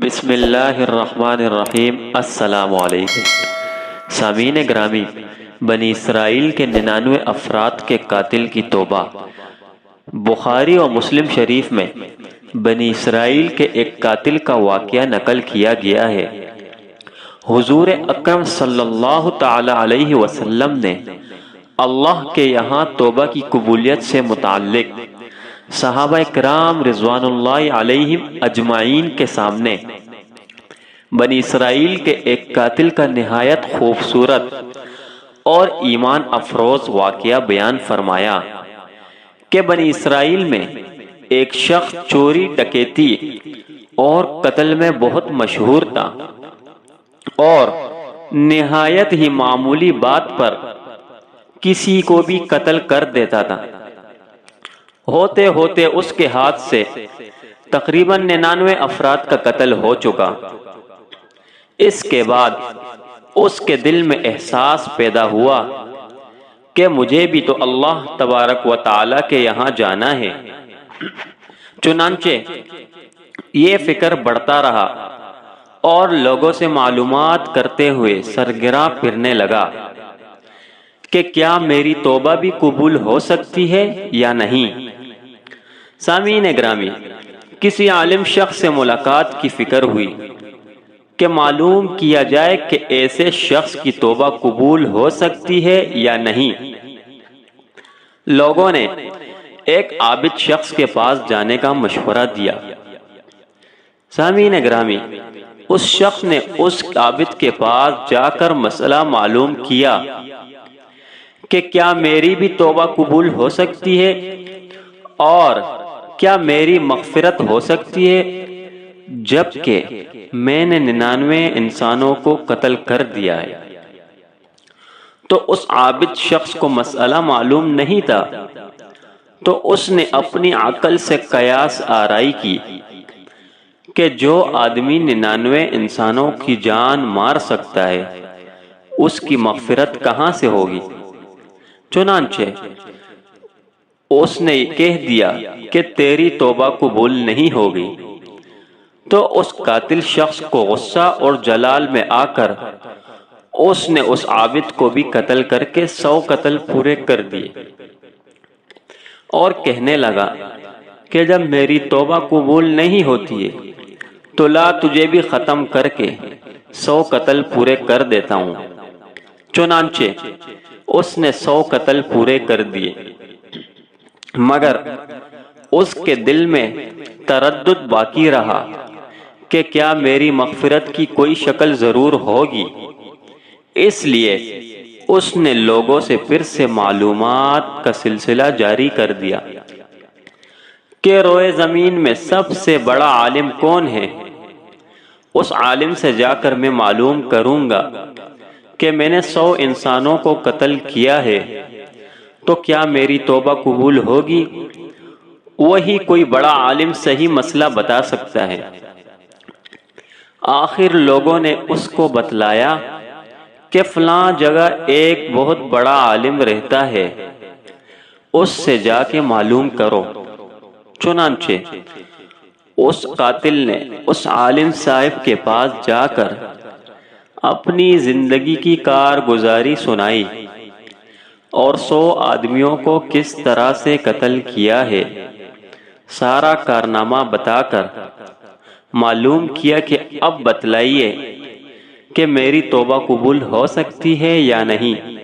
بسم اللہ الرحمن الرحیم۔ السلام علیکم سامعین گرامی، بنی اسرائیل کے 99 افراد کے قاتل کی توبہ۔ بخاری اور مسلم شریف میں بنی اسرائیل کے ایک قاتل کا واقعہ نقل کیا گیا ہے۔ حضور اکرم صلی اللہ تعالی علیہ وسلم نے اللہ کے یہاں توبہ کی قبولیت سے متعلق صحابہ کرام رضوان اللہ علیہم اجمعین کے سامنے بنی اسرائیل کے ایک قاتل کا نہایت خوبصورت اور ایمان افروز واقعہ بیان فرمایا کہ بنی اسرائیل میں ایک شخص چوری، ڈکیتی اور قتل میں بہت مشہور تھا اور نہایت ہی معمولی بات پر کسی کو بھی قتل کر دیتا تھا۔ ہوتے ہوتے اس کے ہاتھ سے تقریباً 99 افراد کا قتل ہو چکا۔ اس کے بعد اس کے دل میں احساس پیدا ہوا کہ مجھے بھی تو اللہ تبارک و تعالی کے یہاں جانا ہے۔ چنانچہ یہ فکر بڑھتا رہا اور لوگوں سے معلومات کرتے ہوئے سرگراں پھرنے لگا کہ کیا میری توبہ بھی قبول ہو سکتی ہے یا نہیں۔ سامعین گرامی، کسی عالم شخص سے ملاقات کی فکر ہوئی کہ معلوم کیا جائے کہ ایسے شخص کی توبہ قبول ہو سکتی ہے یا نہیں۔ لوگوں نے ایک عابد شخص کے پاس جانے کا مشورہ دیا۔ سامعین گرامی، اس شخص نے اس عابد کے پاس جا کر مسئلہ معلوم کیا کہ کیا میری بھی توبہ قبول ہو سکتی ہے اور کیا میری مغفرت ہو سکتی ہے جبکہ میں نے 99 انسانوں کو قتل کر دیا ہے۔ تو اس عابد شخص کو مسئلہ معلوم نہیں تھا، تو اس نے اپنی عقل سے قیاس آرائی کی کہ جو آدمی 99 انسانوں کی جان مار سکتا ہے اس کی مغفرت کہاں سے ہوگی۔ چنانچہ اس نے کہہ دیا کہ تیری توبہ قبول نہیں ہوگی۔ تو اس قاتل شخص کو غصہ اور جلال میں آ کر اس نے اس عابد کو بھی قتل کر کے 100 قتل پورے کر دیے اور کہنے لگا کہ جب میری توبہ قبول نہیں ہوتی ہے تو لا تجھے بھی ختم کر کے 100 قتل پورے کر دیتا ہوں۔ چنانچہ اس نے 100 قتل پورے کر دیے، مگر اس کے دل میں تردد باقی رہا کہ کیا میری مغفرت کی کوئی شکل ضرور ہوگی۔ اس لیے اس نے لوگوں سے پھر سے معلومات کا سلسلہ جاری کر دیا کہ روئے زمین میں سب سے بڑا عالم کون ہے۔ اس عالم سے جا کر میں معلوم کروں گا کہ میں نے 100 انسانوں کو قتل کیا ہے تو کیا میری توبہ قبول ہوگی۔ وہی کوئی بڑا عالم صحیح مسئلہ بتا سکتا ہے۔ آخر لوگوں نے اس کو بتلایا کہ فلاں جگہ ایک بہت بڑا عالم رہتا ہے، اس سے جا کے معلوم کرو۔ چنانچہ اس قاتل نے اس عالم صاحب کے پاس جا کر اپنی زندگی کی کارگزاری سنائی اور 100 آدمیوں کو کس طرح سے قتل کیا ہے سارا کارنامہ بتا کر معلوم کیا کہ اب بتلائیے کہ میری توبہ قبول ہو سکتی ہے یا نہیں۔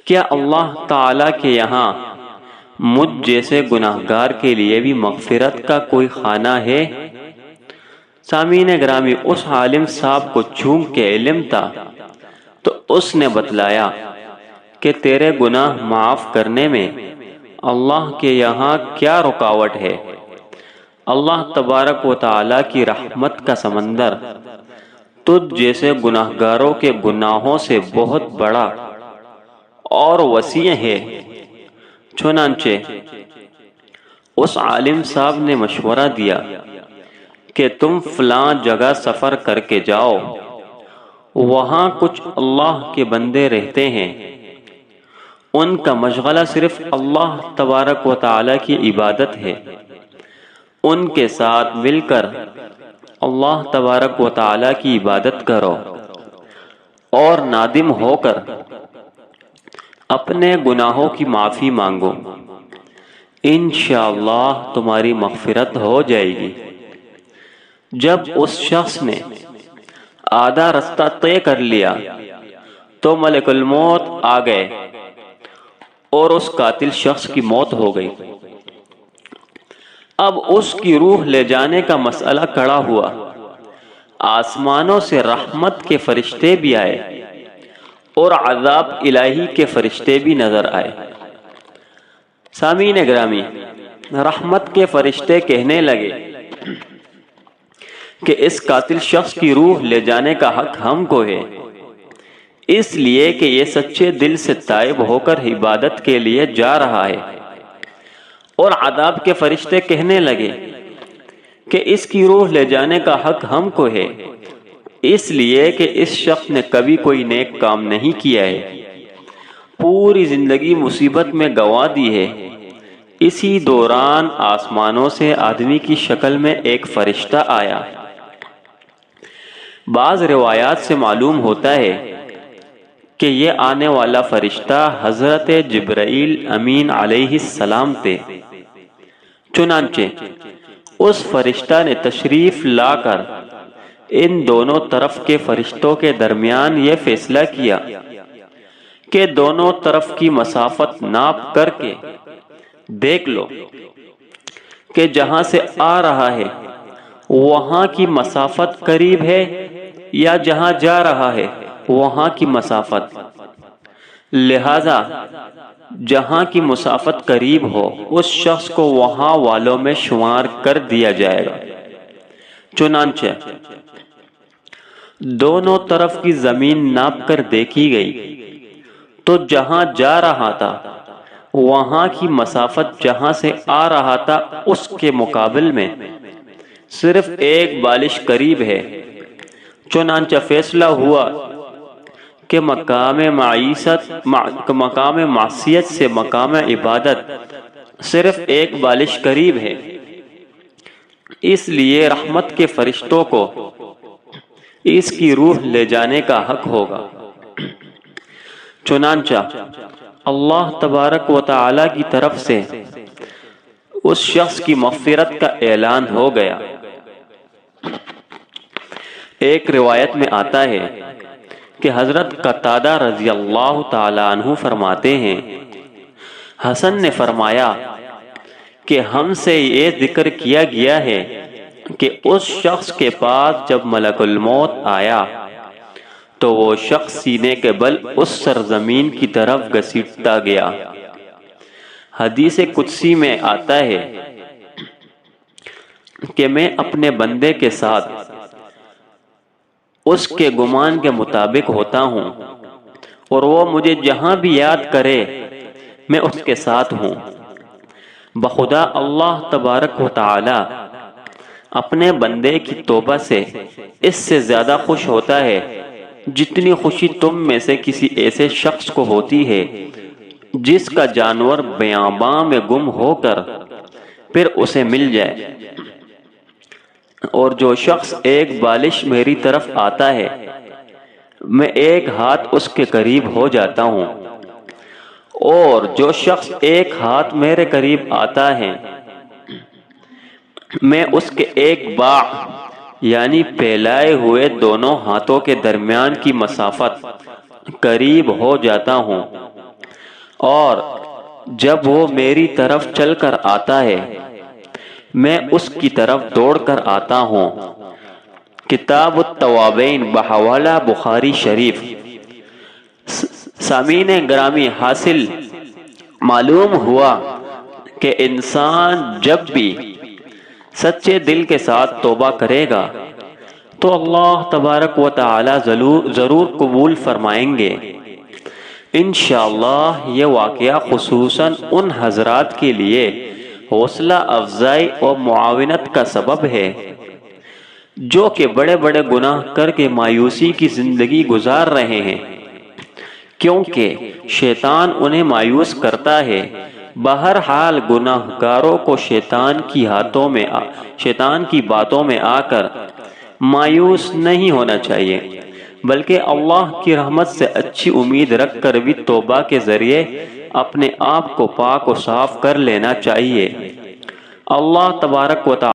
کیا اللہ تعالیٰ کے یہاں مجھ جیسے گناہگار کے لیے بھی مغفرت کا کوئی خانہ ہے۔ سامعین گرامی، اس عالم صاحب کو چونکہ علم تھا تو اس نے بتلایا کہ تیرے گناہ معاف کرنے میں اللہ کے یہاں کیا رکاوٹ ہے۔ اللہ تبارک و تعالیٰ کی رحمت کا سمندر تجھ جیسے گناہگاروں کے گناہوں سے بہت بڑا اور وسیع ہے۔ چنانچہ اس عالم صاحب نے مشورہ دیا کہ تم فلاں جگہ سفر کر کے جاؤ، وہاں کچھ اللہ کے بندے رہتے ہیں، ان کا مشغلہ صرف اللہ تبارک و تعالیٰ کی عبادت ہے۔ ان کے ساتھ مل کر اللہ تبارک و تعالی کی عبادت کرو اور نادم ہو کر اپنے گناہوں کی معافی مانگو، انشاءاللہ تمہاری مغفرت ہو جائے گی۔ جب اس شخص نے آدھا رستہ طے کر لیا تو ملک الموت آ گئے اور اس قاتل شخص کی موت ہو گئی۔ اب اس کی روح لے جانے کا مسئلہ کھڑا ہوا۔ آسمانوں سے رحمت کے فرشتے بھی آئے اور عذاب الہی کے فرشتے بھی نظر آئے۔ سامعین گرامی، رحمت کے فرشتے کہنے لگے کہ اس قاتل شخص کی روح لے جانے کا حق ہم کو ہے، اس لیے کہ یہ سچے دل سے تائب ہو کر عبادت کے لیے جا رہا ہے۔ اور عذاب کے فرشتے کہنے لگے کہ اس کی روح لے جانے کا حق ہم کو ہے، اس لیے کہ اس شخص نے کبھی کوئی نیک کام نہیں کیا ہے، پوری زندگی مصیبت میں گنوا دی ہے۔ اسی دوران آسمانوں سے آدمی کی شکل میں ایک فرشتہ آیا۔ بعض روایات سے معلوم ہوتا ہے کہ یہ آنے والا فرشتہ حضرت جبرائیل امین علیہ السلام تھے۔ چنانچہ اس فرشتہ نے تشریف لا کر ان دونوں طرف کے فرشتوں کے درمیان یہ فیصلہ کیا کہ دونوں طرف کی مسافت ناپ کر کے دیکھ لو کہ جہاں سے آ رہا ہے وہاں کی مسافت قریب ہے یا جہاں جا رہا ہے وہاں کی مسافت، لہذا جہاں کی مسافت قریب ہو اس شخص کو وہاں والوں میں شمار کر دیا جائے گا۔ چنانچہ دونوں طرف کی زمین ناپ کر دیکھی گئی تو جہاں جا رہا تھا وہاں کی مسافت جہاں سے آ رہا تھا اس کے مقابل میں صرف ایک بالش قریب ہے۔ چنانچہ فیصلہ ہوا کہ مقام معصیت سے مقام عبادت صرف ایک بالش قریب ہے، اس لیے رحمت کے فرشتوں کو اس کی روح لے جانے کا حق ہوگا۔ چنانچہ اللہ تبارک و تعالی کی طرف سے اس شخص کی مغفرت کا اعلان ہو گیا۔ ایک روایت میں آتا ہے کہ حضرت قتادہ رضی اللہ تعالی عنہ فرماتے ہیں، حسن نے فرمایا کہ ہم سے یہ ذکر کیا گیا ہے کہ اس شخص کے پاس جب ملک الموت آیا تو وہ شخص سینے کے بل اس سرزمین کی طرف گھسیٹتا گیا۔ حدیث قدسی میں آتا ہے کہ میں اپنے بندے کے ساتھ اس کے گمان کے مطابق ہوتا ہوں اور وہ مجھے جہاں بھی یاد کرے میں اس کے ساتھ ہوں۔ بخدا اللہ تبارک و تعالی اپنے بندے کی توبہ سے اس سے زیادہ خوش ہوتا ہے جتنی خوشی تم میں سے کسی ایسے شخص کو ہوتی ہے جس کا جانور بیاباں میں گم ہو کر پھر اسے مل جائے۔ اور جو شخص ایک بالش میری طرف آتا ہے میں ایک ہاتھ اس کے قریب ہو جاتا ہوں، اور جو شخص ایک ہاتھ میرے قریب آتا ہے میں اس کے ایک باع یعنی پھیلائے ہوئے دونوں ہاتھوں کے درمیان کی مسافت قریب ہو جاتا ہوں، اور جب وہ میری طرف چل کر آتا ہے میں اس کی طرف دوڑ کر آتا ہوں۔ کتاب التوابین بحوالہ بخاری شریف۔ سامعین گرامی، حاصل معلوم ہوا کہ انسان جب بھی سچے دل کے ساتھ توبہ کرے گا تو اللہ تبارک و تعالی ضرور قبول فرمائیں گے۔ انشاءاللہ یہ واقعہ خصوصاً ان حضرات کے لیے حوصلہ افزائی اور معاونت کا سبب ہے جو کہ بڑے بڑے گناہ کر کے مایوسی کی زندگی گزار رہے ہیں، کیونکہ شیطان انہیں مایوس کرتا ہے بہرحال گناہ گاروں کو شیطان کی باتوں میں آ کر مایوس نہیں ہونا چاہیے، بلکہ اللہ کی رحمت سے اچھی امید رکھ کر بھی توبہ کے ذریعے اپنے آپ کو پاک و صاف کر لینا چاہیے۔ اللہ تبارک و تعالی